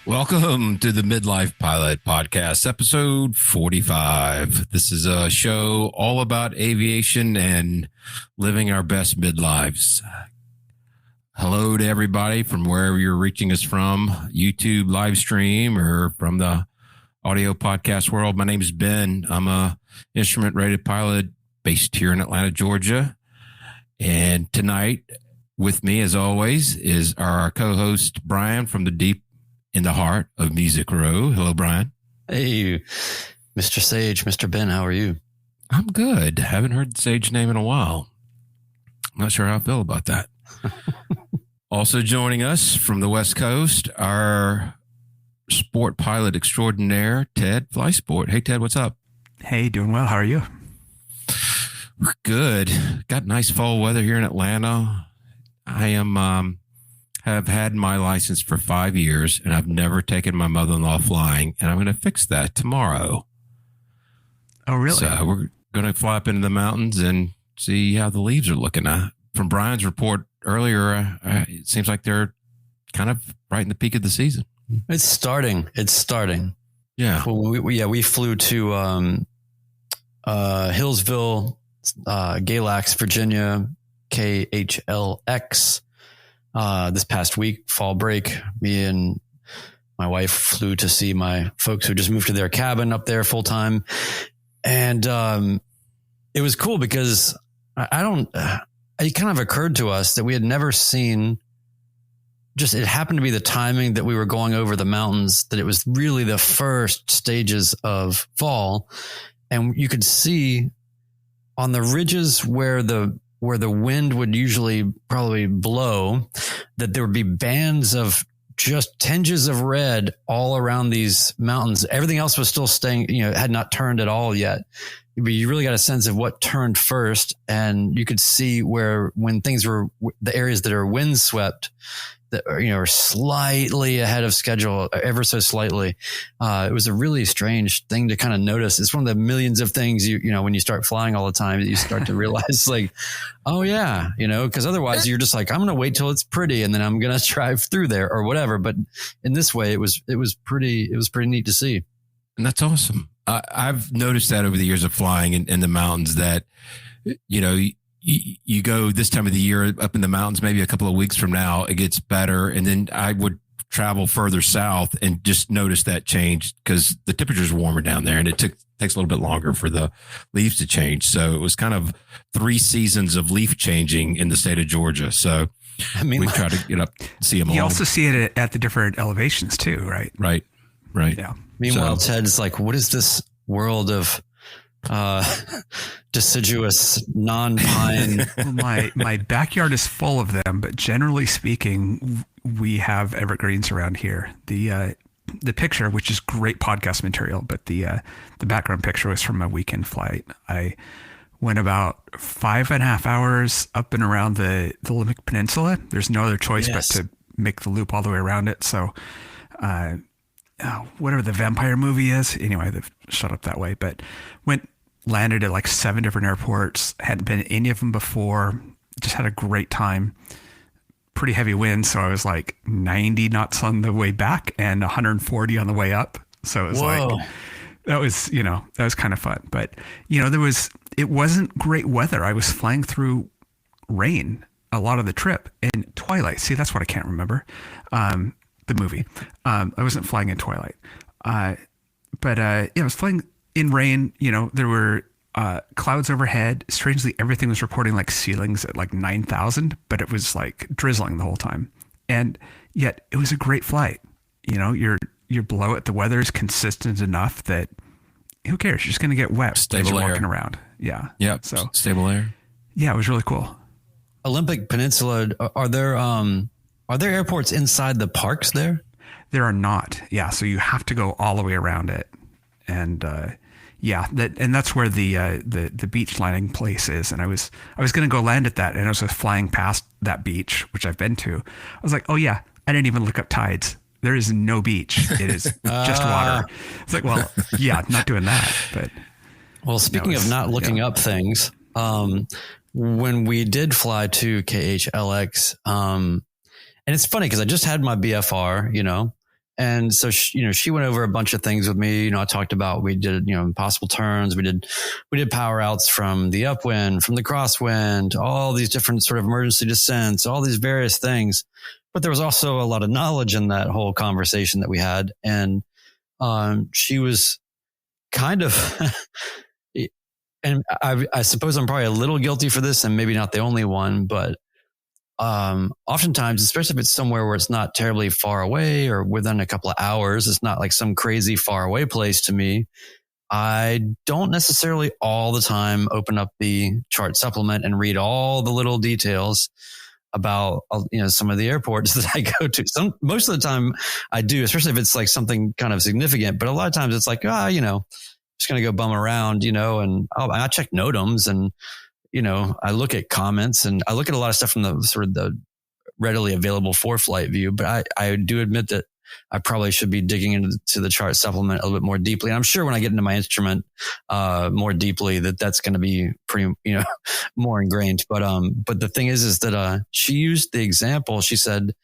Welcome to the Midlife Pilot Podcast, episode 45. This is a show all about aviation and living our best midlives. Hello to everybody from wherever you're reaching us from, YouTube live stream or from the audio podcast world. My name is Ben. I'm a instrument-rated pilot based here in Atlanta, Georgia. And tonight with me, as always, is our co-host, Brian, from the deep in the heart of Music Row. Hello, Brian. Hey, Mr. Sage, Mr. Ben, how are you? I'm good. Haven't heard the Sage name in a while. I'm not sure how I feel about that. Also joining us from the West Coast, our sport pilot extraordinaire, Ted Flysport. Hey, Ted, what's up? Hey, doing well. How are you? We're good. Got nice fall weather here in Atlanta. I have had my license for 5 years, and I've never taken my mother-in-law flying, and I'm going to fix that tomorrow. Oh, really? So we're going to fly up into the mountains and see how the leaves are looking. From Brian's report earlier, it seems like they're kind of right in the peak of the season. It's starting. Yeah. Well, we flew to Hillsville, Galax, Virginia, KHLX. This past week, fall break, me and my wife flew to see my folks who just moved to their cabin up there full time. And it was cool because it kind of occurred to us that we had never seen, it happened to be the timing that we were going over the mountains, that it was really the first stages of fall. And you could see on the ridges where the wind would usually probably blow, that there would be bands of just tinges of red all around these mountains. Everything else was still staying, had not turned at all yet. But you really got a sense of what turned first. And you could see when things were, the areas that are windswept, that are slightly ahead of schedule, ever so slightly. It was a really strange thing to kind of notice. It's one of the millions of things when you start flying all the time that you start to realize like, oh yeah, because otherwise you're just like, I'm going to wait till it's pretty and then I'm going to drive through there or whatever. But in this way, it was pretty neat to see. And that's awesome. I've noticed that over the years of flying in the mountains that, you go this time of the year up in the mountains, maybe a couple of weeks from now, it gets better. And then I would travel further south and just notice that change because the temperature's warmer down there and it takes a little bit longer for the leaves to change. So it was kind of 3 seasons of leaf changing in the state of Georgia. So we try to get up, see them all. You also see it at the different elevations too, right? Right. Yeah. Meanwhile, Ted's like, what is this world of deciduous non-pine? Well, my backyard is full of them, but generally speaking, we have evergreens around here. The picture, which is great podcast material, but the background picture was from a weekend flight. I went about 5.5 hours up and around the Olympic Peninsula. There's no other choice but to make the loop all the way around it. So, whatever the vampire movie is, anyway, they've shut up that way, but landed at like 7 different airports, hadn't been in any of them before, just had a great time. Pretty heavy wind, so I was like 90 knots on the way back and 140 on the way up. So it was that was kind of fun. But it wasn't great weather. I was flying through rain a lot of the trip and twilight. See, that's what I can't remember. The movie. I wasn't flying in twilight. I was flying in rain. There were clouds overhead. Strangely, everything was reporting like ceilings at like 9,000, but it was like drizzling the whole time. And yet it was a great flight. You're below it. The weather is consistent enough that who cares? You're just going to get wet as you're walking around. Yeah. Yeah. So stable air. Yeah, it was really cool. Olympic Peninsula. Are there airports inside the parks there? There are not. Yeah. So you have to go all the way around it. And, that's where the beach landing place is. And I was going to go land at that. And I was just flying past that beach, which I've been to. I was like, oh yeah, I didn't even look up tides. There is no beach. It is just water. It's like, well, yeah, not doing that. But well, speaking of not looking up things, when we did fly to KHLX, and it's funny because I just had my BFR, And so, she went over a bunch of things with me. I talked about, we did, impossible turns. We did power outs from the upwind, from the crosswind, all these different sort of emergency descents, all these various things. But there was also a lot of knowledge in that whole conversation that we had. And, she was kind of, and I suppose I'm probably a little guilty for this and maybe not the only one, but oftentimes, especially if it's somewhere where it's not terribly far away or within a couple of hours, it's not like some crazy far away place to me. I don't necessarily all the time open up the chart supplement and read all the little details about, some of the airports that I go to. Most of the time I do, especially if it's like something kind of significant, but a lot of times it's like, just going to go bum around, and I check NOTAMs and, I look at comments and I look at a lot of stuff from the sort of the readily available for flight view, but I do admit that I probably should be digging into the chart supplement a little bit more deeply. And I'm sure when I get into my instrument, more deeply that's going to be pretty, more ingrained. But the thing is that, she used the example. She said,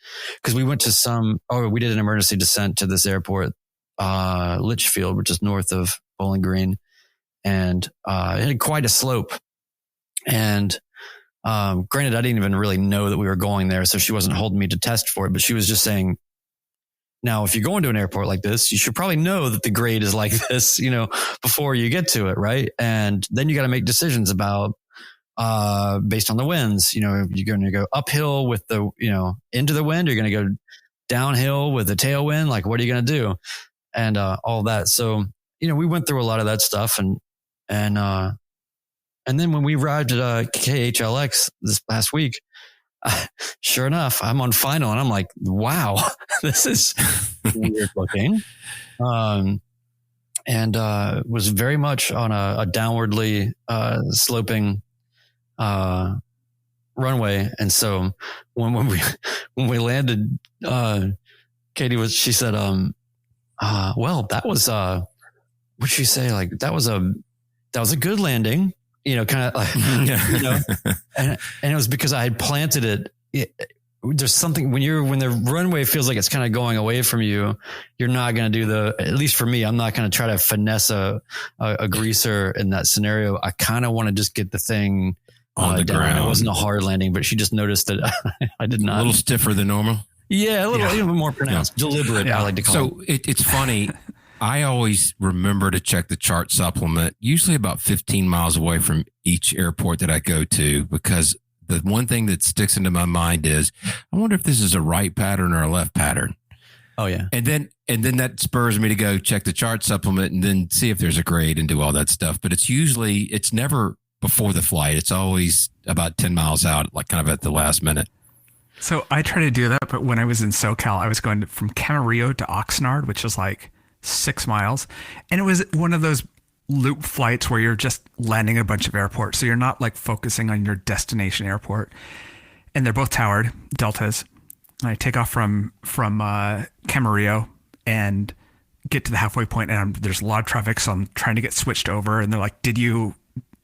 cause we went to we did an emergency descent to this airport, Litchfield, which is north of Bowling Green. And, it had quite a slope. And granted, I didn't even really know that we were going there, so she wasn't holding me to test for it. But she was just saying, now, if you're going to an airport like this, you should probably know that the grade is like this, before you get to it, right? And then you got to make decisions about, based on the winds. You're going to go uphill with the, into the wind. You're going to go downhill with the tailwind. Like, what are you going to do? And all that. So, we went through a lot of that stuff, and then when we arrived at KHLX this past week, sure enough, I'm on final and I'm like, wow, this is weird looking. And was very much on a downwardly sloping runway. And so when we landed, Katie she said, well, that was what'd she say? Like that was a good landing. Kind of like, and it was because I had planted it. There's something when the runway feels like it's kind of going away from you, you're not going to do at least for me, I'm not going to try to finesse a greaser in that scenario. I kind of want to just get the thing on the ground. It wasn't a hard landing, but she just noticed that I did not. A little stiffer than normal. Yeah. A little more pronounced, deliberate. Yeah. I like to call it. It's funny. I always remember to check the chart supplement, usually about 15 miles away from each airport that I go to, because the one thing that sticks into my mind is, I wonder if this is a right pattern or a left pattern. Oh yeah. And then that spurs me to go check the chart supplement and then see if there's a grade and do all that stuff. But it's never before the flight. It's always about 10 miles out, like kind of at the last minute. So I try to do that. But when I was in SoCal, I was going from Camarillo to Oxnard, which is like 6 miles. And it was one of those loop flights where you're just landing a bunch of airports. So you're not like focusing on your destination airport. And they're both towered Deltas. And I take off from Camarillo and get to the halfway point, and there's a lot of traffic. So I'm trying to get switched over. And they're like, did you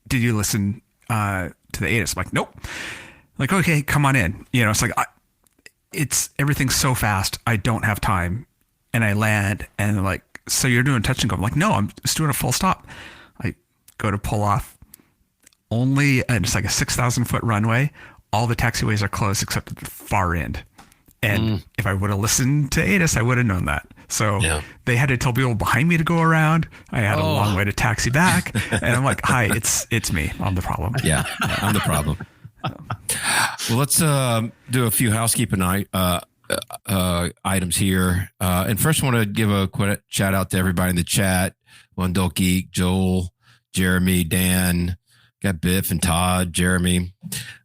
listen to the ATIS? I'm like, nope. Like, okay, come on in. It's like, everything's so fast. I don't have time. And I land and they're like, so you're doing touch and go. I'm like, no, I'm just doing a full stop. I go to pull off and it's like a 6,000 foot runway. All the taxiways are closed except at the far end. And if I would have listened to ATIS, I would have known that. So they had to tell people behind me to go around. I had a long way to taxi back. And I'm like, hi, it's me. I'm the problem. Yeah, I'm the problem. Well, let's do a few housekeeping items here. And first I want to give a quick shout out to everybody in the chat. Wendell Geek, Joel, Jeremy, Dan, got Biff and Todd, Jeremy.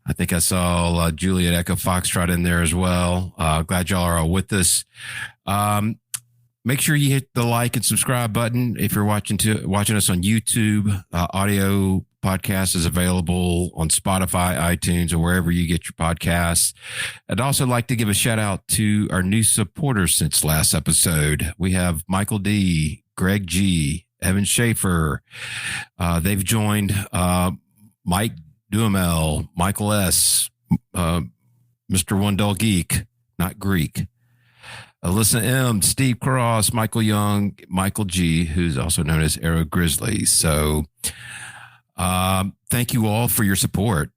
I think I saw Juliet Echo Foxtrot in there as well. Glad y'all are all with us. Make sure you hit the like and subscribe button. If you're watching us on YouTube, audio podcast is available on Spotify, iTunes, or wherever you get your podcasts. I'd also like to give a shout out to our new supporters since last episode. We have Michael D, Greg G, Evan Schaefer. They've joined Mike Duhamel, Michael S, Mr. Wendell Geek, not Greek. Alyssa M, Steve Cross, Michael Young, Michael G, who's also known as Arrow Grizzly. So thank you all for your support.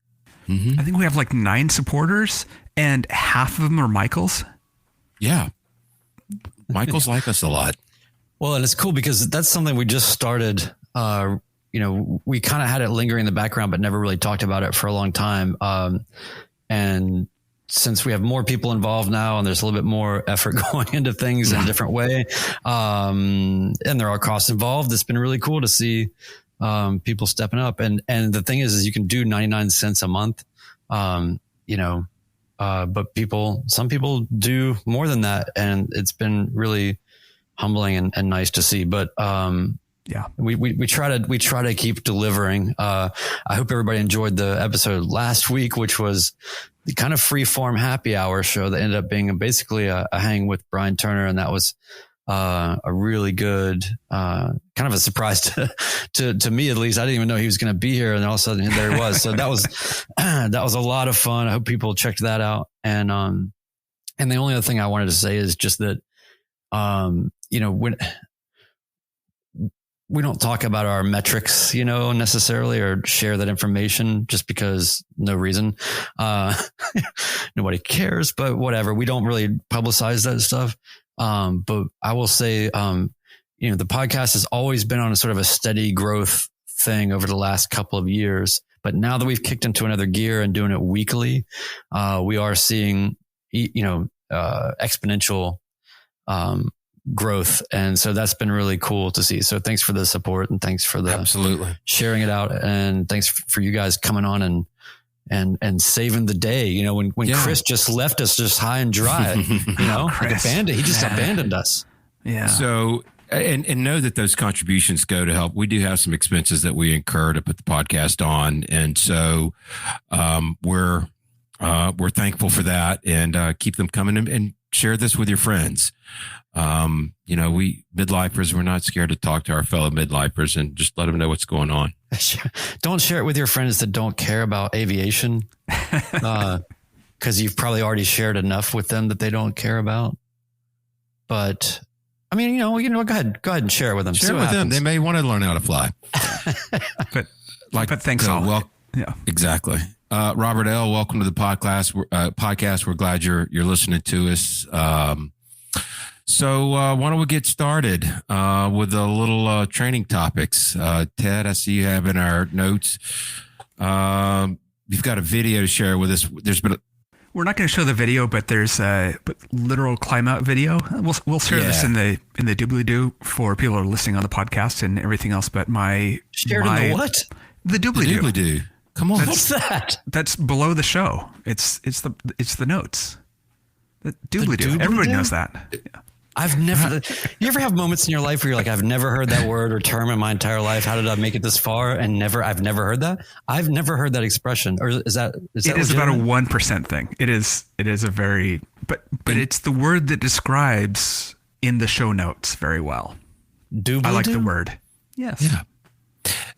I think we have like 9 supporters and half of them are Michaels. Yeah. Michaels like us a lot. Well, and it's cool because that's something we just started. We kind of had it lingering in the background, but never really talked about it for a long time. And since we have more people involved now and there's a little bit more effort going into things in a different way, and there are costs involved, it's been really cool to see people stepping up. And the thing is you can do 99 cents a month, but some people do more than that. And it's been really humbling and nice to see. But we try to keep delivering. I hope everybody enjoyed the episode last week, which was the kind of free form happy hour show that ended up being basically a hang with Brian Turner. And that was a really good, kind of a surprise to me, at least. I didn't even know he was going to be here. And all of a sudden there he was. So that was a lot of fun. I hope people checked that out. And the only other thing I wanted to say is just that, when we don't talk about our metrics, necessarily, or share that information just because no reason. Nobody cares, but whatever. We don't really publicize that stuff. But I will say, the podcast has always been on a sort of a steady growth thing over the last couple of years. But now that we've kicked into another gear and doing it weekly, we are seeing, exponential, growth. And so that's been really cool to see. So thanks for the support and thanks for the absolutely sharing it out. And thanks for you guys coming on and saving the day. When Chris just left us just high and dry, he just abandoned us. Yeah. So, and know that those contributions go to help. We do have some expenses that we incur to put the podcast on. And so, we're thankful for that and, keep them coming and share this with your friends. We midlifers, we're not scared to talk to our fellow midlifers and just let them know what's going on. Don't share it with your friends that don't care about aviation. Cause you've probably already shared enough with them that they don't care about. But I mean, go ahead and share it with them. Share it with them. They may want to learn how to fly. but thanks all. Well, yeah, exactly. Robert L., welcome to the podcast. We're glad you're listening to us. So why don't we get started with a little training topics? Ted, I see you have in our notes. You've got a video to share with us. We're not going to show the video, but there's a literal climb out video. We'll share this in the doobly-doo for people who are listening on the podcast and everything else. But in the what? The doobly-doo. The doobly-doo. Come on. What's that? That's below the show. It's the notes. The doobly-doo. Everybody knows that. Yeah. I've never, you ever have moments in your life where you're like, I've never heard that word or term in my entire life. How did I make it this far? And I've never heard that. I've never heard that expression. Or is that it is about a 1% thing. It is a very, but it's the word that describes in the show notes very well. I like the word. Yes. Yeah.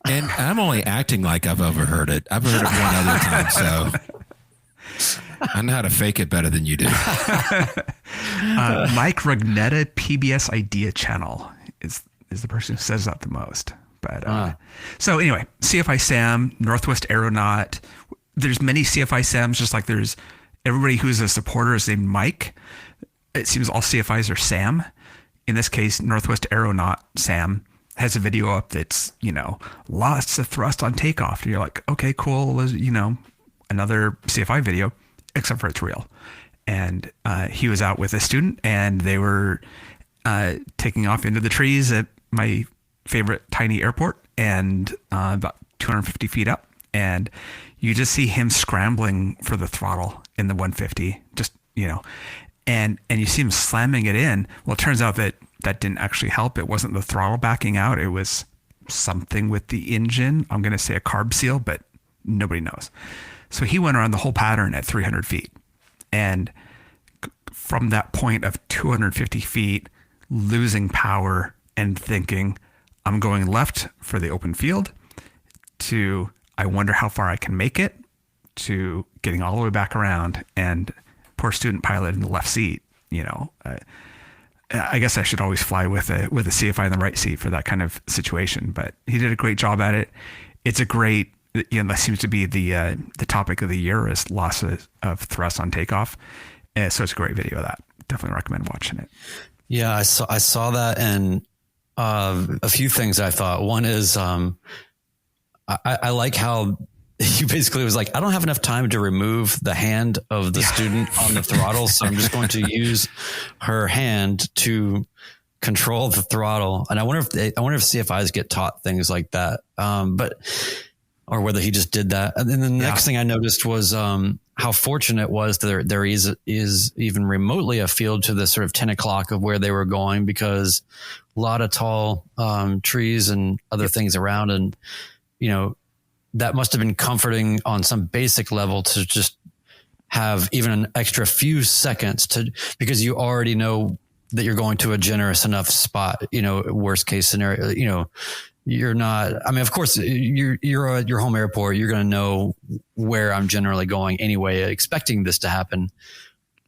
And I'm only acting like I've overheard it. I've heard it one other time. So I know how to fake it better than you do. Mike Rugnetta, PBS Idea Channel is the person who says that the most. But so anyway, CFI Sam, Northwest Aeronaut. There's many CFI Sams, just like there's everybody who's a supporter is named Mike. It seems all CFIs are Sam. In this case, Northwest Aeronaut Sam has a video up that's, lots of thrust on takeoff. And you're like, okay, cool. Another CFI video, except for it's real. And he was out with a student and they were taking off into the trees at my favorite tiny airport and about 250 feet up. And you just see him scrambling for the throttle in the 150, and you see him slamming it in. Well, it turns out that didn't actually help. It wasn't the throttle backing out. It was something with the engine. I'm going to say a carb seal, but nobody knows. So he went around the whole pattern at 300 feet. And from that point of 250 feet, losing power and thinking, I'm going left for the open field, to I wonder how far I can make it, to getting all the way back around, and poor student pilot in the left seat, I guess I should always fly with a CFI in the right seat for that kind of situation, but he did a great job at it. It's a great, that seems to be the topic of the year is loss of thrust on takeoff. So it's a great video of that. Definitely recommend watching it. Yeah, I saw that, and a few things I thought. One is I like how he basically was like, I don't have enough time to remove the hand of the student on the throttle, so I'm just going to use her hand to control the throttle. And I wonder if CFIs get taught things like that, or whether he just did that. And then the next thing I noticed was how fortunate it was that there is even remotely a field to the sort of 10 o'clock of where they were going, because a lot of tall trees and other things around. And, that must have been comforting on some basic level to just have even an extra few seconds because you already know that you're going to a generous enough spot, worst case scenario, you're not, of course you're at your home airport. You're going to know where I'm generally going anyway, expecting this to happen.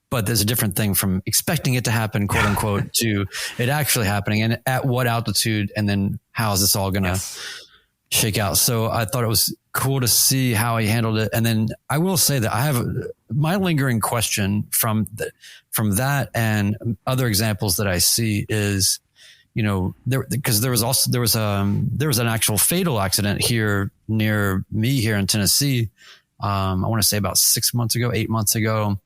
But there's a different thing from expecting it to happen, quote unquote, to it actually happening, and at what altitude, and then how is this all going to shake out. So I thought it was cool to see how he handled it. And then I will say that I have my lingering question from that and other examples that I see is, because there was an actual fatal accident here near me here in Tennessee. I want to say about 8 months ago,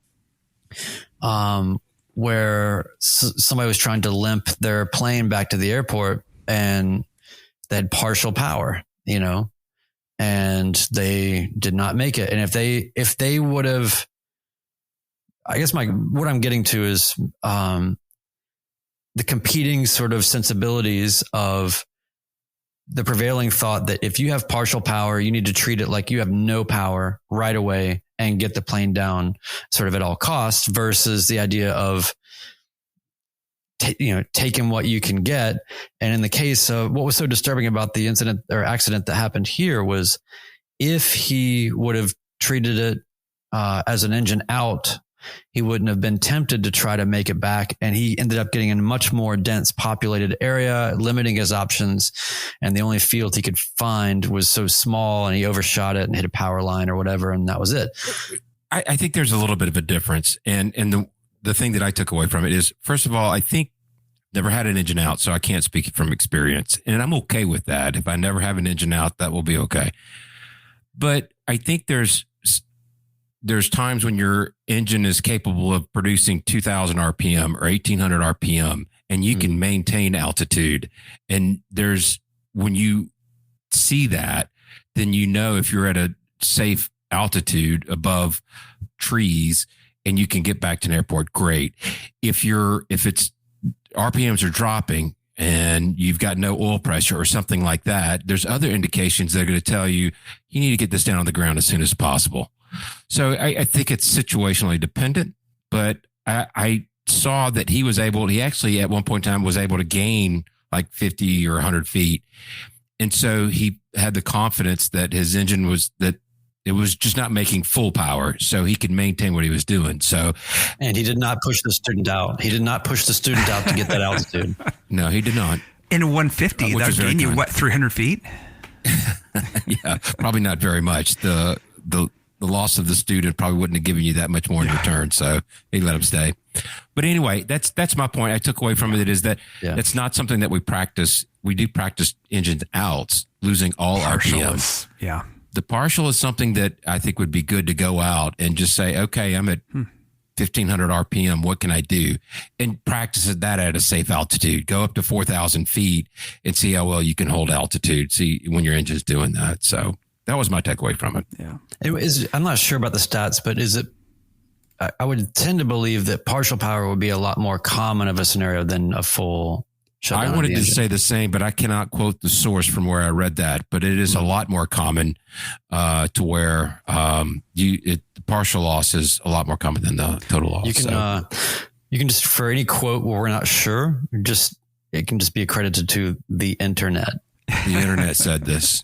where somebody was trying to limp their plane back to the airport, and they had partial power, and they did not make it. And if they would have, I guess what I'm getting to is, the competing sort of sensibilities of the prevailing thought that if you have partial power, you need to treat it like you have no power right away and get the plane down sort of at all costs, versus the idea of taking what you can get. And in the case of what was so disturbing about the incident or accident that happened here was, if he would have treated it as an engine out, he wouldn't have been tempted to try to make it back. And he ended up getting in a much more dense populated area, limiting his options. And the only field he could find was so small, and he overshot it and hit a power line or whatever. And that was it. I think there's a little bit of a difference. And the thing that I took away from it is, first of all, I think never had an engine out, so I can't speak from experience. And I'm okay with that. If I never have an engine out, that will be okay. But I think there's times when your engine is capable of producing 2000 RPM or 1800 RPM, and you can maintain altitude. And when you see that, then if you're at a safe altitude above trees and you can get back to an airport, great. If it's RPMs are dropping and you've got no oil pressure or something like that, there's other indications that are going to tell you need to get this down on the ground as soon as possible. So I think it's situationally dependent, but I saw that he actually at one point in time was able to gain like 50 or 100 feet. And so he had the confidence that his engine it was just not making full power, so he could maintain what he was doing. And he did not push the student out. He did not push the student out to get that altitude. No, he did not. In a 150, that would gain you 300 feet? Yeah, probably not very much. The loss of the student probably wouldn't have given you that much more in return, so he let him stay. But anyway, that's my point. I took away from it is that that's not something that we practice. We do practice engines outs, losing all RPMs. Yeah. The partial is something that I think would be good to go out and just say, okay, I'm at 1500 RPM. What can I do? And practice that at a safe altitude. Go up to 4,000 feet and see how well you can hold altitude. See when your engine's doing that. So that was my takeaway from it. Yeah. I'm not sure about the stats, but is it, I would tend to believe that partial power would be a lot more common of a scenario than a full shutdown. I wanted to say the same, but I cannot quote the source from where I read that, but it is a lot more common to where the partial loss is a lot more common than the total loss. You can just, for any quote where we're not sure, it can just be accredited to the internet. The internet said this.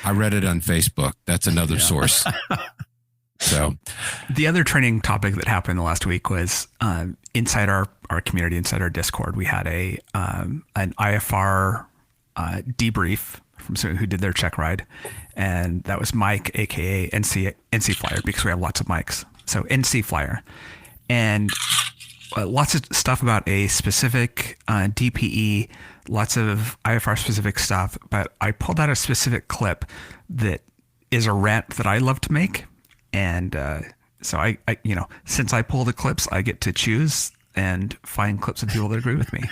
I read it on Facebook. That's another source. So the other training topic that happened the last week was inside our community, inside our Discord, we had an IFR debrief from someone who did their check ride. And that was Mike, aka ncflyer, because we have lots of mics. So ncflyer. And lots of stuff about a specific DPE, lots of IFR specific stuff. But I pulled out a specific clip that is a rant that I love to make. And so I since I pull the clips, I get to choose and find clips of people that agree with me.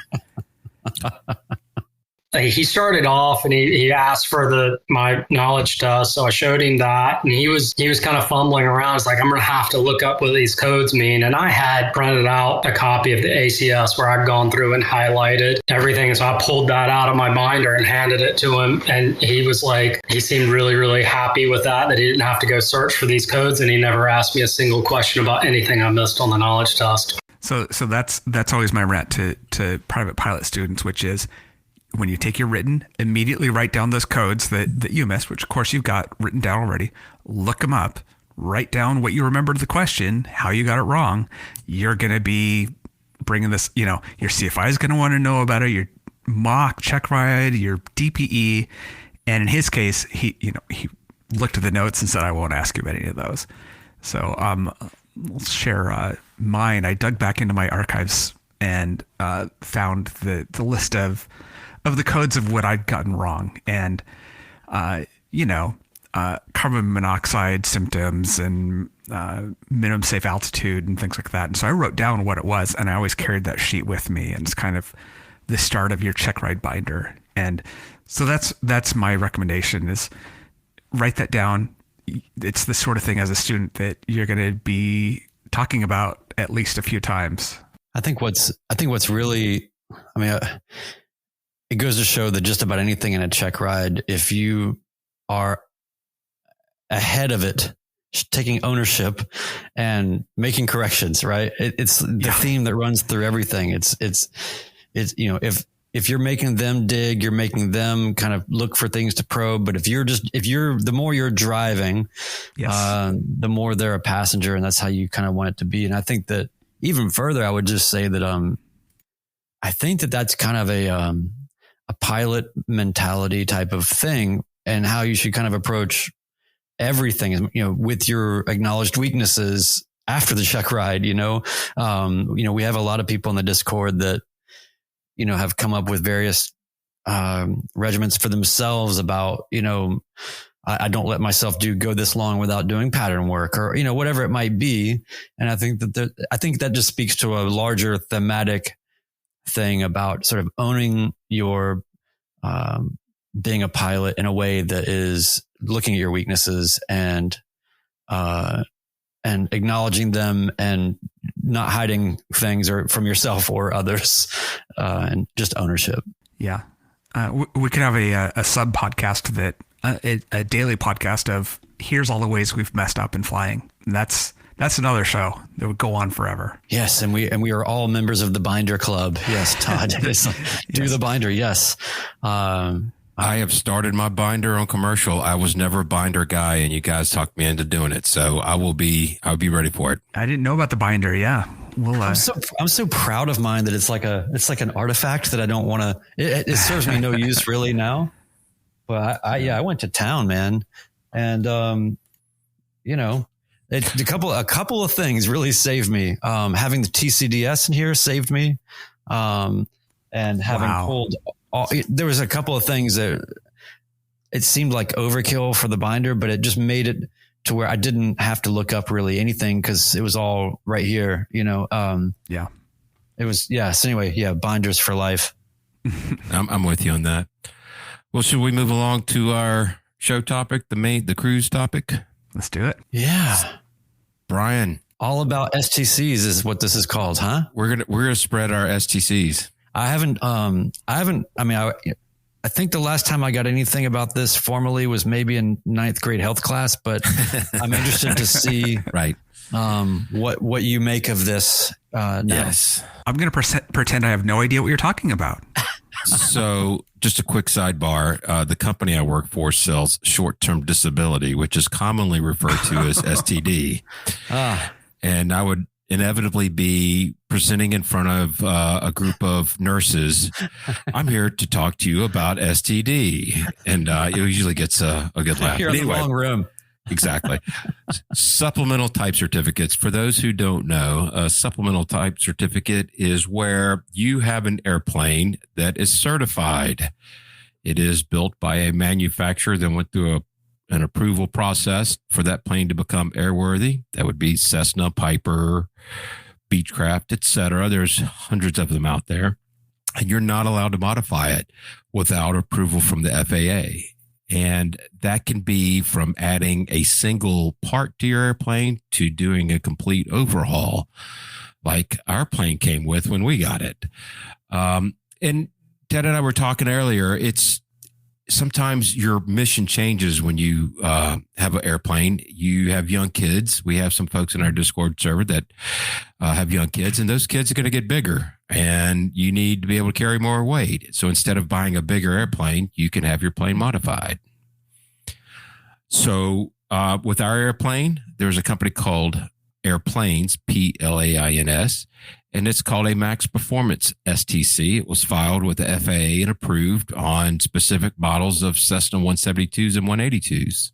He started off and he asked for my knowledge test. So I showed him that, and he was kind of fumbling around. It's like, I'm going to have to look up what these codes mean. And I had printed out a copy of the ACS where I'd gone through and highlighted everything. So I pulled that out of my binder and handed it to him. And he was like, he seemed really, really happy with that he didn't have to go search for these codes. And he never asked me a single question about anything I missed on the knowledge test. So that's always my rant to private pilot students, which is, when you take your written, immediately write down those codes that you missed, which of course you've got written down already. Look them up, write down what you remembered the question, how you got it wrong. You're going to be bringing this, your CFI is going to want to know about it, your mock check ride, your DPE. And in his case, he looked at the notes and said, I won't ask you about any of those. So I'll share mine. I dug back into my archives and found the list of the codes of what I'd gotten wrong. And, carbon monoxide symptoms and minimum safe altitude and things like that. And so I wrote down what it was, and I always carried that sheet with me. And it's kind of the start of your check ride binder. And so that's my recommendation, is write that down. It's the sort of thing as a student that you're going to be talking about at least a few times. I think what's really, it goes to show that just about anything in a check ride, if you are ahead of it, taking ownership and making corrections, right? It's the theme that runs through everything. It's if you're making them dig, you're making them kind of look for things to probe. But the more you're driving, the more they're a passenger, and that's how you kind of want it to be. And I think that even further, I would just say that, I think that that's kind of a pilot mentality type of thing, and how you should kind of approach everything, with your acknowledged weaknesses after the check ride. We have a lot of people in the Discord that, have come up with various regiments for themselves about, I don't let myself go this long without doing pattern work, or, whatever it might be. And I think that just speaks to a larger thematic thing about sort of owning your being a pilot in a way that is looking at your weaknesses and acknowledging them and not hiding things or from yourself or others, and just ownership. Yeah. We could have a sub podcast that a daily podcast of here's all the ways we've messed up in flying. And that's another show that would go on forever. Yes. And we are all members of the Binder Club. Yes. Todd, do the binder. Yes. I have started my binder on commercial. I was never a binder guy, and you guys talked me into doing it. So I'll be ready for it. I didn't know about the binder. Yeah. Well, I'm so proud of mine that it's like an artifact that I don't want to, it serves me no use really now. But I went to town, man. And, a couple of things really saved me. Having the TCDS in here saved me. And having pulled there was a couple of things that it seemed like overkill for the binder, but it just made it to where I didn't have to look up really anything, because it was all right here, Yeah. It was, So anyway, binders for life. I'm with you on that. Well, should we move along to our show topic, the cruise topic? Let's do it. Yeah. Brian. All about STCs is what this is called, huh? We're gonna spread our STCs. I think the last time I got anything about this formally was maybe in 9th grade health class, but I'm interested to see right. What you make of this now. Yes. I'm going to pretend I have no idea what you're talking about. So just a quick sidebar. The company I work for sells short-term disability, which is commonly referred to as STD. And I would inevitably be presenting in front of a group of nurses. I'm here to talk to you about STD. And it usually gets a good laugh. You're in the wrong room. Exactly. Supplemental type certificates. For those who don't know, a supplemental type certificate is where you have an airplane that is certified. It is built by a manufacturer that went through an approval process for that plane to become airworthy. That would be Cessna, Piper, Beechcraft, etc. There's hundreds of them out there, and you're not allowed to modify it without approval from the FAA. And that can be from adding a single part to your airplane to doing a complete overhaul, like our plane came with when we got it. And Ted and I were talking earlier, it's sometimes your mission changes when you have an airplane. You have young kids. We have some folks in our Discord server that have young kids, and those kids are going to get bigger, and you need to be able to carry more weight. So instead of buying a bigger airplane, you can have your plane modified. So with our airplane, there's a company called Airplanes, Plains, and it's called a Max Performance STC. It was filed with the FAA and approved on specific models of Cessna 172s and 182s.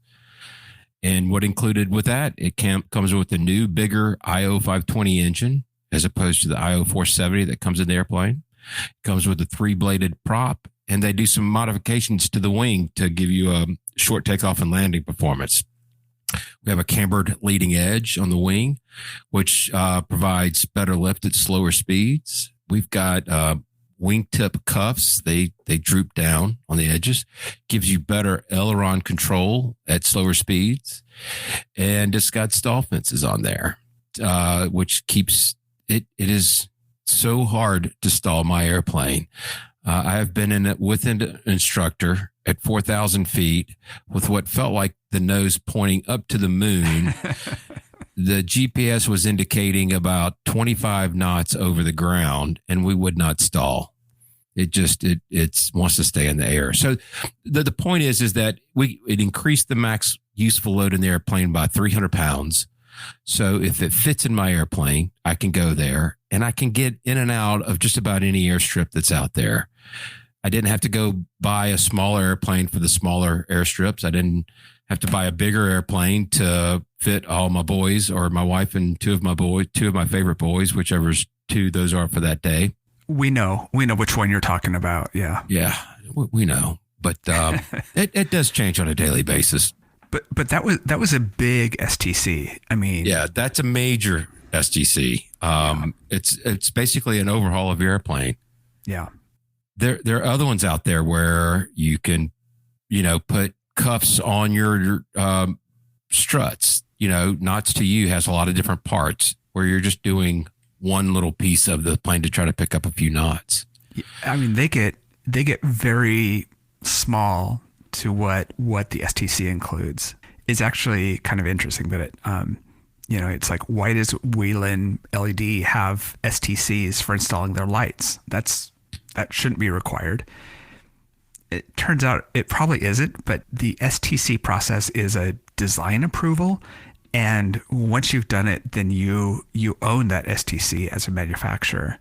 And what included with that, it comes with a new, bigger IO520 engine as opposed to the IO470 that comes in the airplane. It comes with a 3-bladed prop, and they do some modifications to the wing to give you a short takeoff and landing performance. We have a cambered leading edge on the wing, which provides better lift at slower speeds. We've got wingtip cuffs. They droop down on the edges, gives you better aileron control at slower speeds. And it's got stall fences on there, which keeps it. It is so hard to stall my airplane. I have been in it with an instructor at 4,000 feet with what felt like the nose pointing up to the moon. The GPS was indicating about 25 knots over the ground, and we would not stall. It wants to stay in the air. So the point is that it increased the max useful load in the airplane by 300 pounds. So if it fits in my airplane, I can go there, and I can get in and out of just about any airstrip that's out there. I didn't have to go buy a smaller airplane for the smaller airstrips. I didn't have to buy a bigger airplane to fit all my boys or my wife and two of my favorite boys, whichever two those are for that day. We know which one you're talking about. Yeah. Yeah, we know. But it does change on a daily basis. But that was a big STC. I mean, yeah, that's a major STC. It's basically an overhaul of your airplane. Yeah. There are other ones out there where you can, put cuffs on your struts. Knots to you has a lot of different parts where you're just doing one little piece of the plane to try to pick up a few knots. I mean, they get very small to what the STC includes. It's actually kind of interesting that it, it's like, why does Whelen LED have STCs for installing their lights? That shouldn't be required. It turns out it probably isn't, but the STC process is a design approval. And once you've done it, then you own that STC as a manufacturer.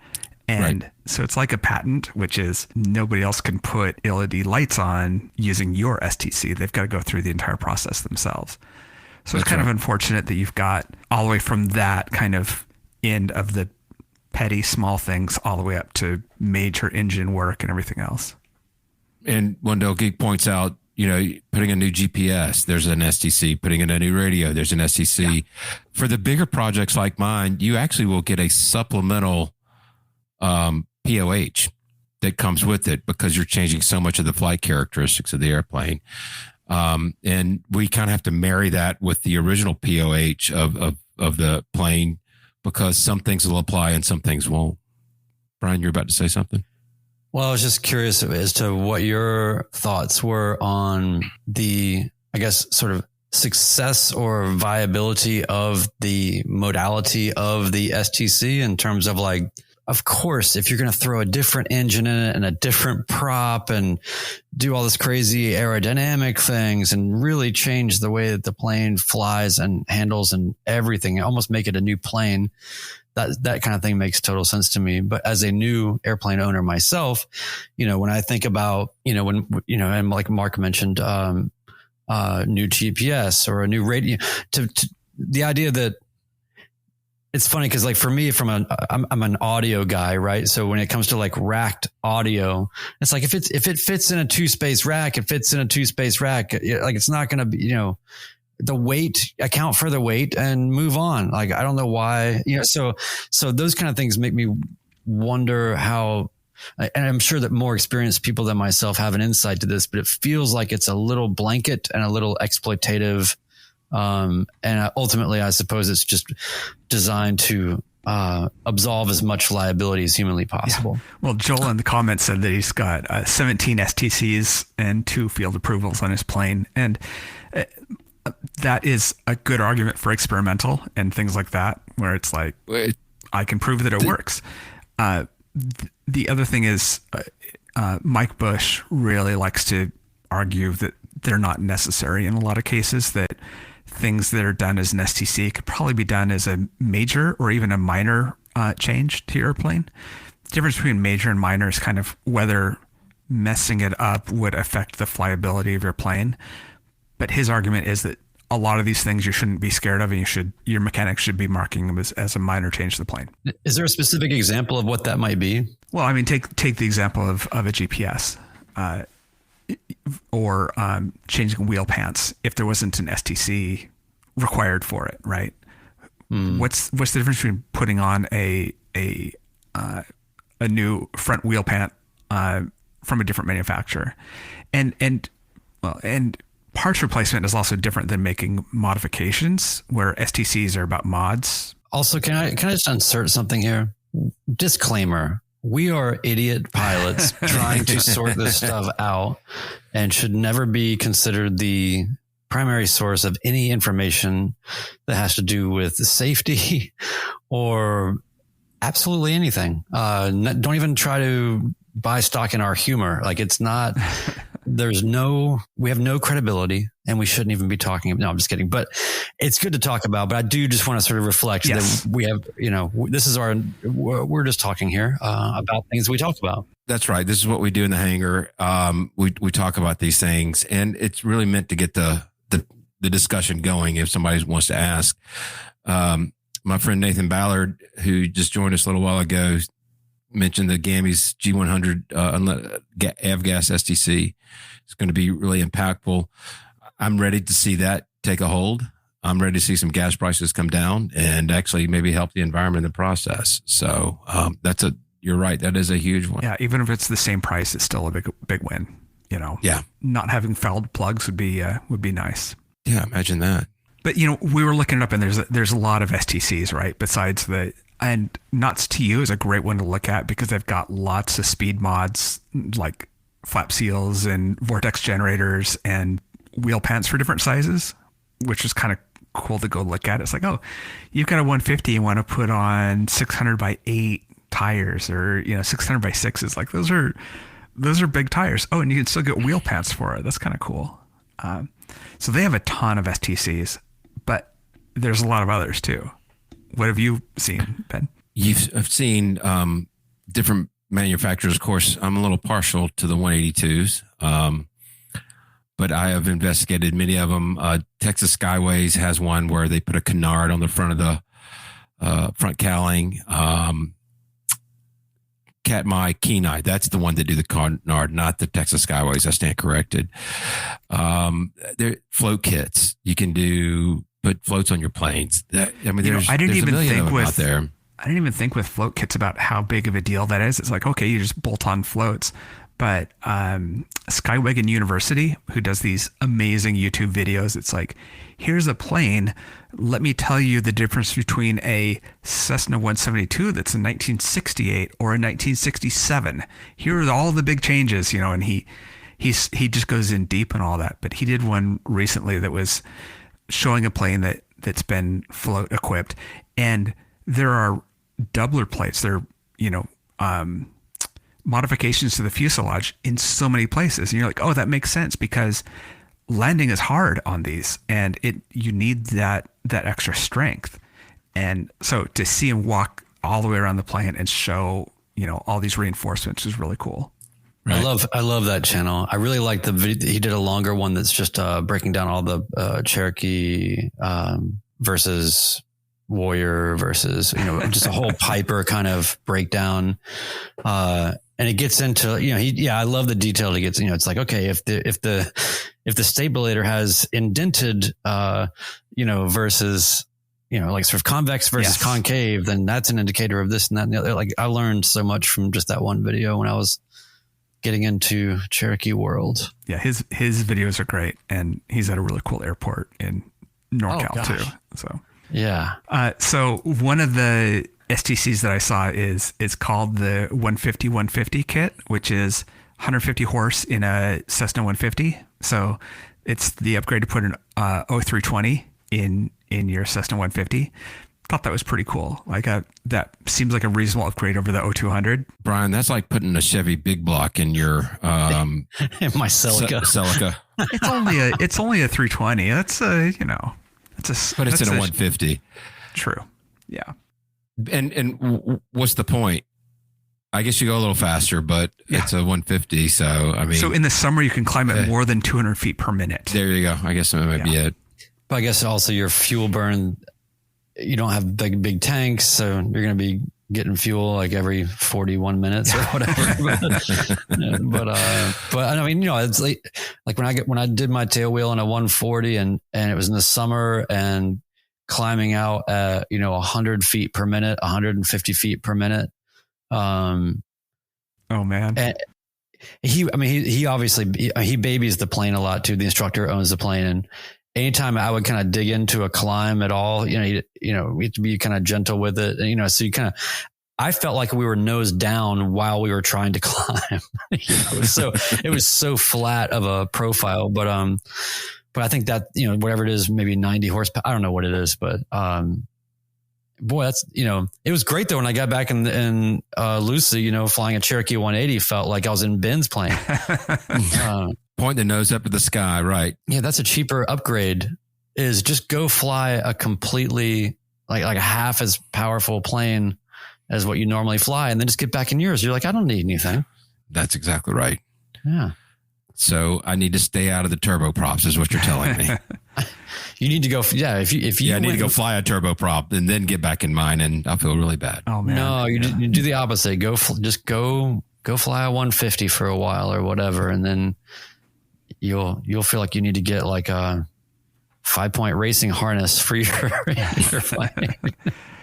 And right. So it's like a patent, which is nobody else can put LED lights on using your STC. They've got to go through the entire process themselves. So it's kind of unfortunate that you've got all the way from that kind of end of the petty small things all the way up to major engine work and everything else. And Wendell Geek points out, putting a new GPS, there's an STC. Putting in a new radio, there's an STC. Yeah. For the bigger projects like mine, you actually will get a supplemental POH that comes with it because you're changing so much of the flight characteristics of the airplane. And we kind of have to marry that with the original POH of the plane because some things will apply and some things won't. Brian, you're about to say something? Well, I was just curious as to what your thoughts were on the, I guess, sort of success or viability of the modality of the STC in terms of like, of course, if you're going to throw a different engine in it and a different prop and do all this crazy aerodynamic things and really change the way that the plane flies and handles and everything, almost make it a new plane, that kind of thing makes total sense to me. But as a new airplane owner myself, when I think about, and like Mark mentioned, new GPS or a new radio, to the idea that, it's funny because like for me, I'm an audio guy, right? So when it comes to like racked audio, it's like if it fits in a 2-space rack, it fits in a 2-space rack. Like it's not going to be, the weight, account for the weight and move on. Like I don't know why, so those kind of things make me wonder how. And I'm sure that more experienced people than myself have an insight to this, but it feels like it's a little blanket and a little exploitative. And ultimately, I suppose it's just designed to absolve as much liability as humanly possible. Yeah. Well, Joel in the comments said that he's got 17 STCs and 2 field approvals on his plane. And that is a good argument for experimental and things like that, where it's like, I can prove that it works. The other thing is Mike Bush really likes to argue that they're not necessary in a lot of cases, that things that are done as an STC could probably be done as a major or even a minor change to your airplane. The difference between major and minor is kind of whether messing it up would affect the flyability of your plane. But his argument is that a lot of these things you shouldn't be scared of, and your mechanics should be marking them as a minor change to the plane. Is there a specific example of what that might be? Well, I mean, take the example of a GPS. Or changing wheel pants if there wasn't an STC required for it, right? What's the difference between putting on a new front wheel pant from a different manufacturer, and parts replacement is also different than making modifications, where STCs are about mods. Also, can I just insert something here? Disclaimer. We are idiot pilots trying to sort this stuff out and should never be considered the primary source of any information that has to do with safety or absolutely anything. Don't even try to buy stock in our humor. Like it's not, we have no credibility and we shouldn't even be talking. No, I'm just kidding. But it's good to talk about, but I do just want to sort of reflect that we have, we're just talking here about things we talk about. That's right. This is what we do in the hangar. We talk about these things, and it's really meant to get the discussion going if somebody wants to ask. My friend Nathan Ballard, who just joined us a little while ago, mentioned the Gammy's G100 avgas STC. It's going to be really impactful. I'm ready to see that take a hold. I'm ready to see some gas prices come down and actually maybe help the environment in the process. So you're right. That is a huge one. Yeah. Even if it's the same price, it's still a big win. Yeah. Not having fouled plugs would be nice. Yeah. Imagine that. But we were looking it up, and there's a lot of STCs, right? Besides and Nuts to You is a great one to look at because they've got lots of speed mods like flap seals and vortex generators and wheel pants for different sizes, which is kind of cool to go look at. It's like, oh, you've got a 150, you want to put on 600 by 8 tires, or 600 by 6s. Like those are big tires. Oh, and you can still get wheel pants for it. That's kind of cool. So they have a ton of STCs, but there's a lot of others too. What have you seen, Ben? I've seen different manufacturers. Of course, I'm a little partial to the 182s, but I have investigated many of them. Texas Skyways has one where they put a canard on the front of the front cowling. Katmai, Kenai, that's the one that do the canard, not the Texas Skyways. I stand corrected. There float kits. You can put floats on your planes. I didn't even think with float kits about how big of a deal that is. It's like, okay, you just bolt on floats. But Skywagon University, who does these amazing YouTube videos, it's like, here's a plane. Let me tell you the difference between a Cessna 172 that's in 1968 or in 1967. Here are all the big changes, and he just goes in deep and all that. But he did one recently that was showing a plane that's been float equipped, and there are doubler plates. They're modifications to the fuselage in so many places. And you're like, oh, that makes sense because landing is hard on these and you need that extra strength. And so to see him walk all the way around the plane and show, all these reinforcements is really cool. Right. I love that channel. I really like the video. He did a longer one that's just breaking down all the Cherokee versus Warrior versus, just a whole Piper kind of breakdown. And it gets into, I love the detail it gets, it's like, okay, if the stabilator has indented, versus, like sort of convex versus concave, then that's an indicator of this and that and the other. Like I learned so much from just that one video when I was getting into Cherokee world. Yeah. His videos are great. And he's at a really cool airport in NorCal too. So, yeah. So one of the STCs that I saw is called the 150 kit, which is 150 horse in a Cessna 150. So it's the upgrade to put an 0320 in your Cessna 150. Thought that was pretty cool. Like that seems like a reasonable upgrade over the 0200. Brian, that's like putting a Chevy big block in your in my Celica. Celica. It's only a 320. That's but it's in a 150. True. Yeah. And what's the point? I guess you go a little faster, but it's a 150. So so in the summer you can climb at more than 200 feet per minute. There you go. I guess that might be it. But I guess also your fuel burn, you don't have big tanks, so you're going to be getting fuel like every 41 minutes or whatever. but I mean, it's like when I did my tail wheel on a 140 and it was in the summer and climbing out at 100 feet per minute, 150 feet per minute. Oh man. And he obviously he babies the plane a lot too. The instructor owns the plane, and anytime I would kind of dig into a climb at all, we have to be kind of gentle with it. And, so I felt like we were nose down while we were trying to climb. So it was so flat of a profile, but I think that, whatever it is, maybe 90 horsepower, I don't know what it is, but, boy, that's, it was great though. When I got back in Lucy, flying a Cherokee 180 felt like I was in Ben's plane. Point the nose up at the sky, right? Yeah, that's a cheaper upgrade. Is just go fly a completely like a half as powerful plane as what you normally fly, and then just get back in yours. You're like, I don't need anything. That's exactly right. Yeah. So I need to stay out of the turboprops, is what you're telling me. You need to go. Yeah, if you I need to go fly a turboprop and then get back in mine, and I'll feel really bad. Oh man, no, you do the opposite. Go fly a 150 for a while or whatever, and then you'll feel like you need to get like a 5-point racing harness for your flying.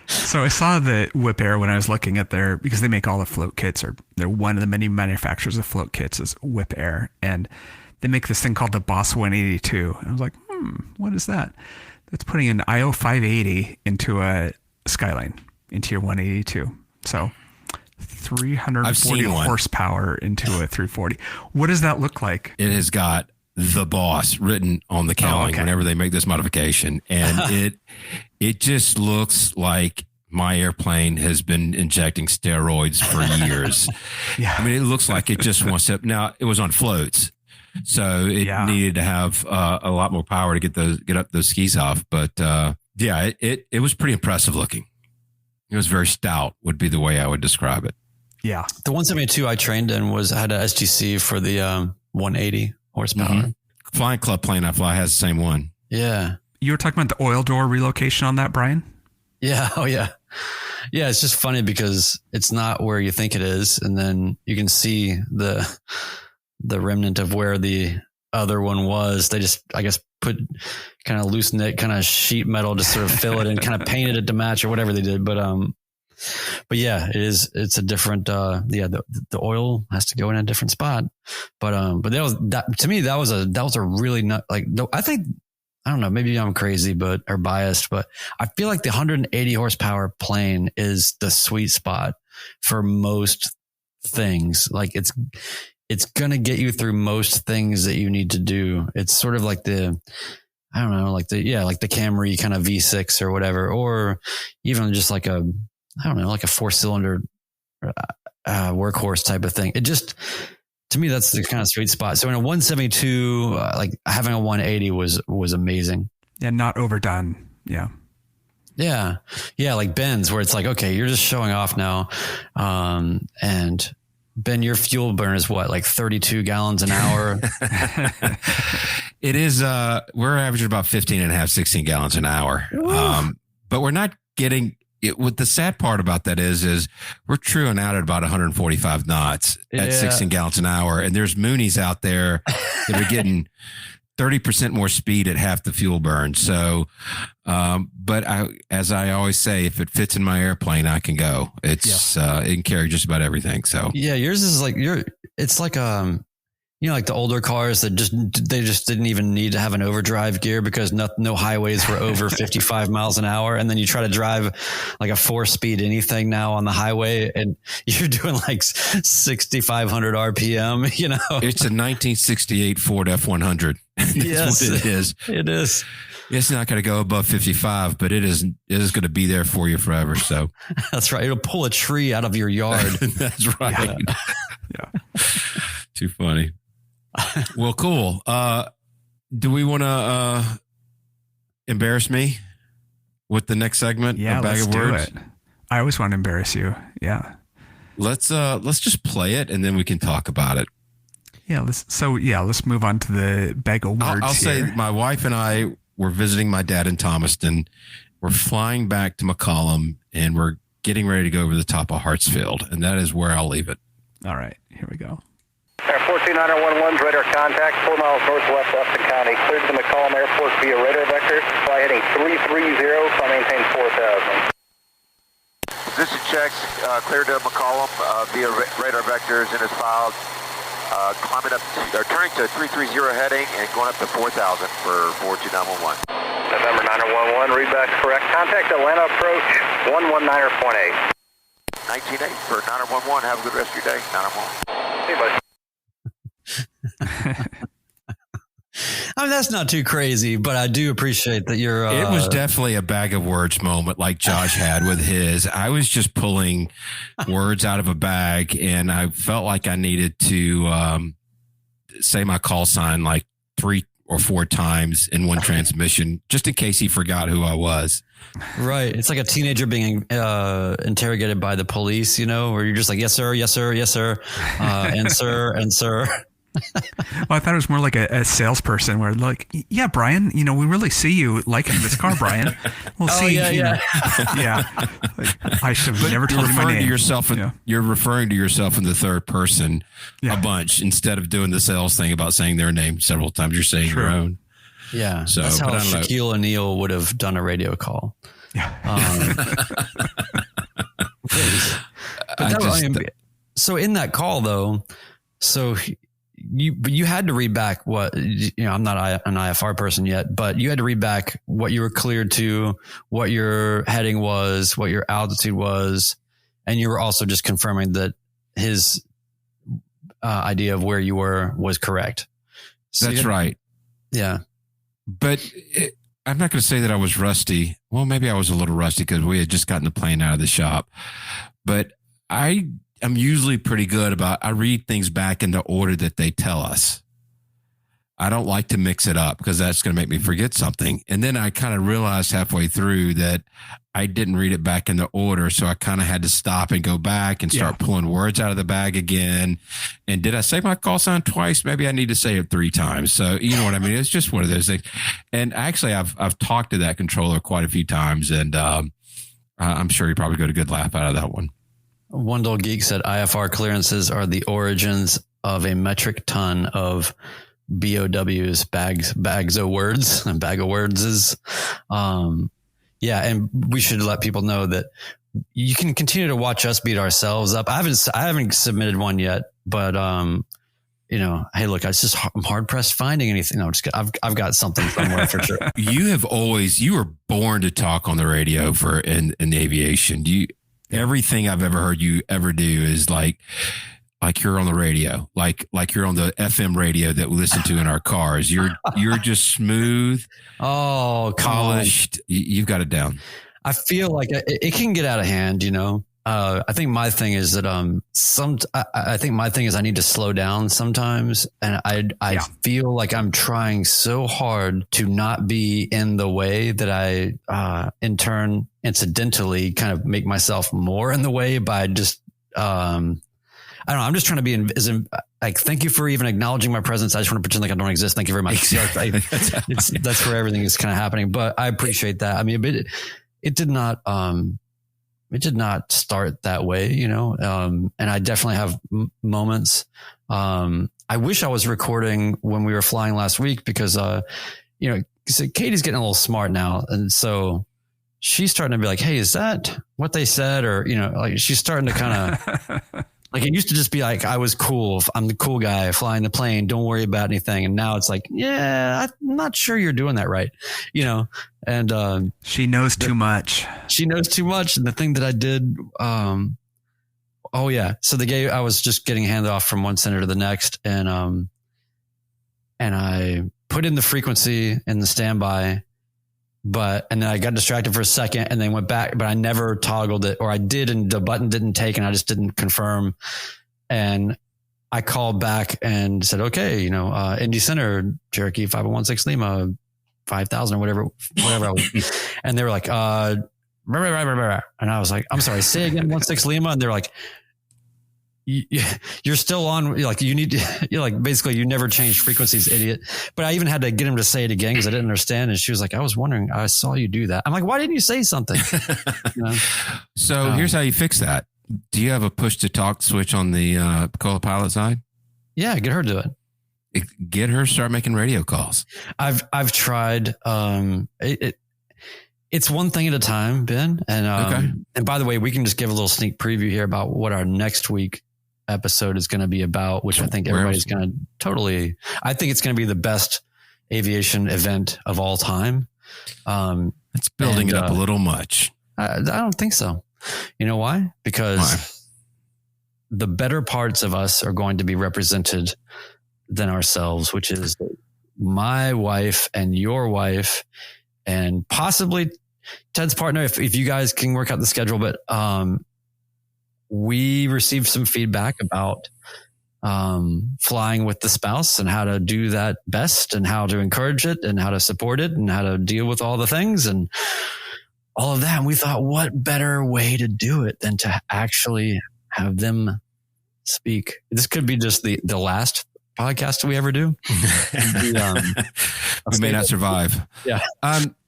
So I saw the Whip Air when I was looking at because they make all the float kits, or they're one of the many manufacturers of float kits is Whip Air, and they make this thing called the Boss 182. And I was like, what is that? That's putting an IO 580 into a Skyline, into your 182. So 340 horsepower into a 340. What does that look like? It has got the Boss written on the cowling whenever they make this modification. And it just looks like my airplane has been injecting steroids for years. Yeah. I mean, it looks like it just wants to. Now, it was on floats, so it needed to have a lot more power to get up those skis off. But it was pretty impressive looking. It was very stout, would be the way I would describe it. Yeah. The 172 I trained in had a STC for the 180 horsepower. Mm-hmm. Flying club plane I fly has the same one. Yeah. You were talking about the oil door relocation on that, Brian? Yeah. Oh, yeah. Yeah. It's just funny because it's not where you think it is. And then you can see the remnant of where the other one was. They just, I guess, put kind of loosened it, kind of sheet metal to sort of fill it and kind of painted it to match or whatever they did. But yeah, it's a different, the oil has to go in a different spot. But to me, that was a really I don't know, maybe I'm crazy, or biased, but I feel like the 180 horsepower plane is the sweet spot for most things. Like it's going to get you through most things that you need to do. It's sort of like the Camry kind of V6 or whatever, or even just like a 4-cylinder workhorse type of thing. It just, to me, that's the kind of sweet spot. So in a 172, like having a 180 was amazing. Yeah. Not overdone. Yeah. Yeah. Yeah. Like Ben's, where it's like, okay, you're just showing off now. And Ben, your fuel burn is what, like 32 gallons an hour? It is, we're averaging about 15 and a half, 16 gallons an hour. But we're not getting it. What the sad part about that is we're truing out at about 145 knots at 16 gallons an hour. And there's Moonies out there that are getting 30% more speed at half the fuel burn. So, but as I always say, if it fits in my airplane, I can go. It can carry just about everything. So yeah, yours is like it's like, like the older cars that they just didn't even need to have an overdrive gear because no highways were over 55 miles an hour. And then you try to drive like a 4-speed anything now on the highway and you're doing like 6,500 RPM, It's a 1968 Ford F100. Yes, what it is. It is. It's not going to go above 55, but it is going to be there for you forever. So that's right. It'll pull a tree out of your yard. That's right. Yeah. Too funny. Well, cool. Do we want to embarrass me with the next segment? Yeah, a bag let's of words? do it. I always want to embarrass you. Yeah. Let's just play it and then we can talk about it. Yeah. Let's move on to the bag of words. I'll say my wife and I were visiting my dad in Thomaston. We're flying back to McCollum and we're getting ready to go over the top of Hartsfield. And that is where I'll leave it. All right, here we go. Air 14911, radar contact, 4 miles northwest Upton County. Cleared to McCollum Airport via radar vector. Fly heading 330, fly maintain 4,000. This is checks, cleared to McCollum via radar vectors and is filed. Climbing up, turning to 330 heading and going up to 4,000 for 42911. November 911, readback correct. Contact Atlanta approach 119.8. 19.8 for 911. Have a good rest of your day. 911. Hey, buddy. I mean, that's not too crazy, but I do appreciate that you're. It was definitely a bag of words moment like Josh had with his. I was just pulling words out of a bag and I felt like I needed to say my call sign like 3 or 4 times in one transmission, just in case he forgot who I was. Right. It's like a teenager being interrogated by the police, where you're just like, yes, sir, yes, sir, yes, sir, and sir, and sir. Well, I thought it was more like a salesperson where like, yeah, Brian, we really see you liking this car, Brian. We'll see. Yeah. Yeah. Like, I should have never told you my name. You're referring to yourself in the third person a bunch instead of doing the sales thing about saying their name several times. You're saying your own. Yeah. So that's how Shaquille O'Neal would have done a radio call. Yeah. So in that call though, you had to read back what, I'm not an IFR person yet, but you had to read back what you were cleared to, what your heading was, what your altitude was. And you were also just confirming that his idea of where you were was correct. So that's right. Yeah. But I'm not going to say that I was rusty. Well, maybe I was a little rusty because we had just gotten the plane out of the shop, but I'm usually pretty good about, I read things back in the order that they tell us. I don't like to mix it up because that's going to make me forget something. And then I kind of realized halfway through that I didn't read it back in the order. So I kind of had to stop and go back and start pulling words out of the bag again. And did I say my call sign twice? Maybe I need to say it 3 times. So you know what I mean? It's just one of those things. And actually I've talked to that controller quite a few times and I'm sure he probably got a good laugh out of that one. Wendell Geek said IFR clearances are the origins of a metric ton of BOWs, bags of words, and bag of words is, yeah. And we should let people know that you can continue to watch us beat ourselves up. I haven't submitted one yet, but, hey, look, I'm hard pressed finding anything. No, I'm just kidding. I've got something somewhere for sure. You were born to talk on the radio in the aviation. Everything I've ever heard you ever do is like you're on the radio, like you're on the FM radio that we listen to in our cars. You're just smooth. Oh, polished. You've got it down. I feel like it can get out of hand, I think my thing is that I think my thing is I need to slow down sometimes, and I feel like I'm trying so hard to not be in the way that I in turn incidentally kind of make myself more in the way by just I don't know. I'm just trying to be like, thank you for even acknowledging my presence. I just want to pretend like I don't exist. Thank you very much. That's where everything is kind of happening, but I appreciate that. I mean, it did not start that way, you know? And I definitely have moments. I wish I was recording when we were flying last week because, you know, Katie's getting a little smart now. And so she's starting to be like, hey, is that what they said? Or, you know, like she's starting to kind of like, it used to just be like, I was cool. I'm the cool guy flying the plane. Don't worry about anything. And now it's like, yeah, I'm not sure you're doing that right. You know? And, she knows too much. She knows too much. And the thing that I did, oh yeah. So I was just getting handed off from one center to the next. And I put in the frequency in the standby, and then I got distracted for a second and then went back, but I never toggled it, or I did and the button didn't take and I just didn't confirm. And I called back and said, okay, you know, Indy Center, Cherokee 5016 Lima, 5,000 or whatever. And they were like, and I was like, I'm sorry, say again, 16 Lima. And they're like, you're still on, like, you're like, basically you never changed frequencies, idiot. But I even had to get him to say it again because I didn't understand. And she was like, I was wondering, I saw you do that. I'm like, why didn't you say something? You know? So here's how you fix that. Do you have a push to talk switch on the co-pilot side? Yeah, get her to do it. Get her to start making radio calls. I've tried. It's one thing at a time, Ben. And okay. And by the way, we can just give a little sneak preview here about what our next week episode is going to be about, which I think everybody's going to I think it's going to be the best aviation event of all time. It's building it up a little much. I don't think so. You know why? Because the better parts of us are going to be represented than ourselves, which is my wife and your wife and possibly Ted's partner, if you guys can work out the schedule. But we received some feedback about flying with the spouse and how to do that best and how to encourage it and how to support it and how to deal with all the things and all of that. And we thought, what better way to do it than to actually have them speak? This could be just the last podcast we ever do. We may not survive. Yeah.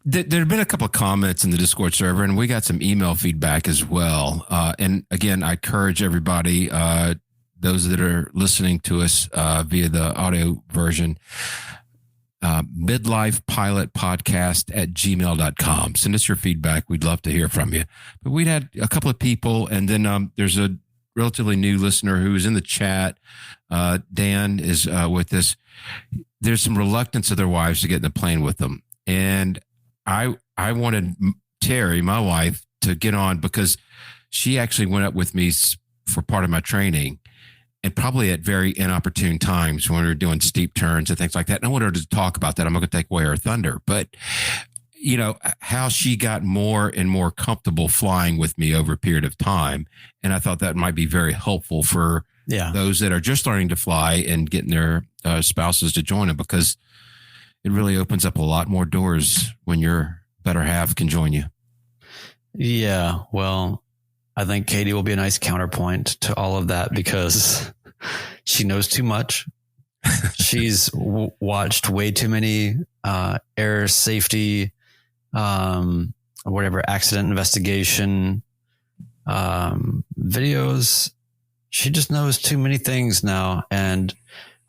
There have been a couple of comments in the Discord server, and we got some email feedback as well. And again, I encourage everybody, those that are listening to us via the audio version, midlifepilotpodcast@gmail.com. Send us your feedback. We'd love to hear from you. But we'd had a couple of people, and then there's a relatively new listener who is in the chat. Dan is with us. There's some reluctance of their wives to get in the plane with them. And I wanted Terry, my wife, to get on because she actually went up with me for part of my training and probably at very inopportune times when we were doing steep turns and things like that. And I wanted her to talk about that. I'm not going to take away her thunder, but you know, how she got more and more comfortable flying with me over a period of time. And I thought that might be very helpful for those that are just starting to fly and getting their spouses to join them, because it really opens up a lot more doors when your better half can join you. Yeah. Well, I think Katie will be a nice counterpoint to all of that because she knows too much. She's watched way too many air safety, whatever, accident investigation videos. She just knows too many things now. And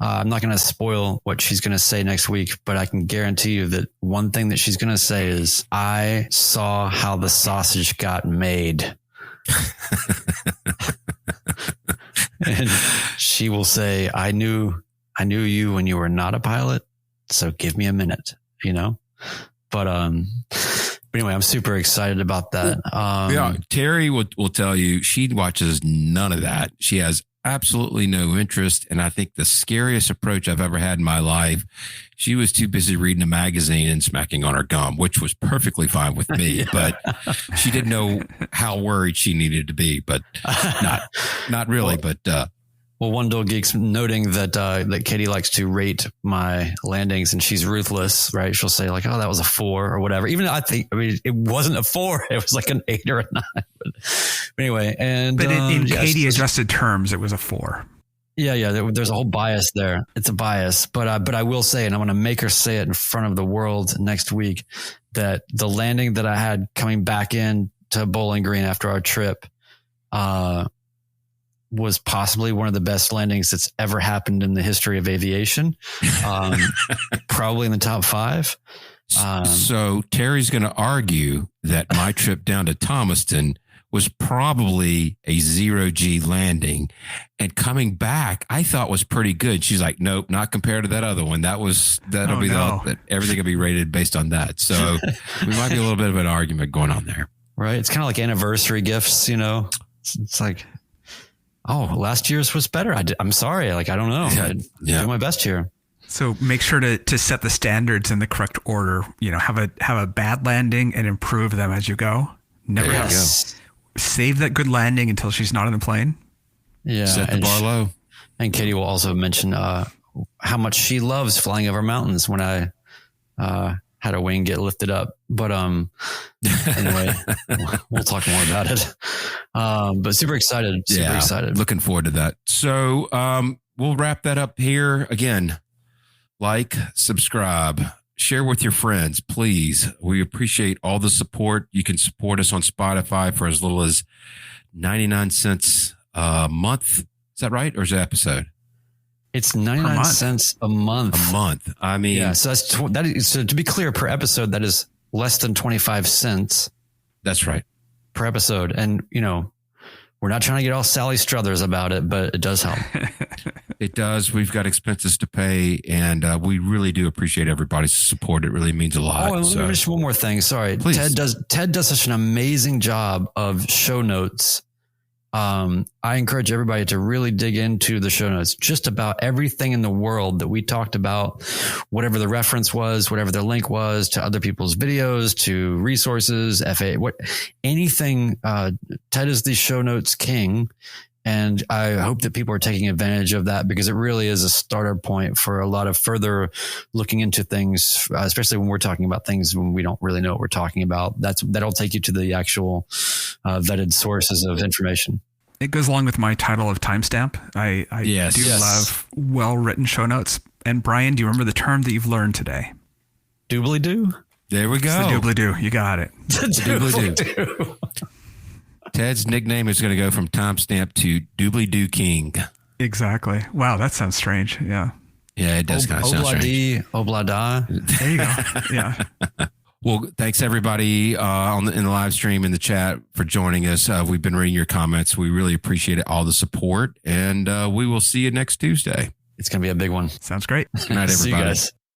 I'm not going to spoil what she's going to say next week, but I can guarantee you that one thing that she's going to say is, I saw how the sausage got made. And she will say, I knew you when you were not a pilot. So give me a minute, you know? But anyway, I'm super excited about that. Terry will tell you she watches none of that. She has absolutely no interest. And I think the scariest approach I've ever had in my life, she was too busy reading a magazine and smacking on her gum, which was perfectly fine with me. But she didn't know how worried she needed to be, but not really. Well, One Dull Geek's noting that that Katie likes to rate my landings, and she's ruthless, right? She'll say like, "Oh, that was a 4 or whatever." Even I mean, it wasn't a 4; it was like an 8 or a 9. But anyway, and in Katie adjusted terms, it was a 4. Yeah. There's a whole bias there. It's a bias, but I will say, and I'm going to make her say it in front of the world next week, that the landing that I had coming back in to Bowling Green after our trip, was possibly one of the best landings that's ever happened in the history of aviation. Probably in the top 5. So Terry's going to argue that my trip down to Thomaston was probably a 0G landing, and coming back, I thought was pretty good. She's like, nope, not compared to that other one. Everything will be rated based on that. So we might be a little bit of an argument going on there. Right. It's kind of like anniversary gifts, you know, it's like, oh, last year's was better. I'm sorry. Like, I don't know. I do my best here. So make sure to set the standards in the correct order. You know, have a bad landing and improve them as you go. Never save that good landing until she's not in the plane. Yeah. Set the bar low. And Katie will also mention how much she loves flying over mountains when I had a wing get lifted up. But anyway, we'll talk more about it. But super excited. Super excited. Looking forward to that. So we'll wrap that up here. Again, like, subscribe, share with your friends, please. We appreciate all the support. You can support us on Spotify for as little as 99 cents a month. Is that right? Or is it episode? It's 99 cents a month. A month. I mean, yeah. So so to be clear, per episode, that is less than 25 cents. That's right. Per episode. And, you know, we're not trying to get all Sally Struthers about it, but it does help. It does. We've got expenses to pay, and we really do appreciate everybody's support. It really means a lot. Oh, and just one more thing. Sorry. Please. Ted does such an amazing job of show notes. I encourage everybody to really dig into the show notes, just about everything in the world that we talked about, whatever the reference was, whatever the link was to other people's videos, to resources, anything. Ted is the show notes king. And I hope that people are taking advantage of that, because it really is a starter point for a lot of further looking into things, especially when we're talking about things when we don't really know what we're talking about. That'll take you to the actual vetted sources of information. It goes along with my title of timestamp. I do love well-written show notes. And Brian, do you remember the term that you've learned today? Doobly-doo? There we go. It's the doobly-doo. You got it. Doobly-doo. Ted's nickname is going to go from timestamp to Doobly-Doo King. Exactly. Wow, that sounds strange. Yeah. Yeah, it does kind of sound strange. Oblada. There you go. Yeah. Well, thanks everybody in the live stream, in the chat, for joining us. We've been reading your comments. We really appreciate all the support, and we will see you next Tuesday. It's going to be a big one. Sounds great. Good night, everybody. See you guys.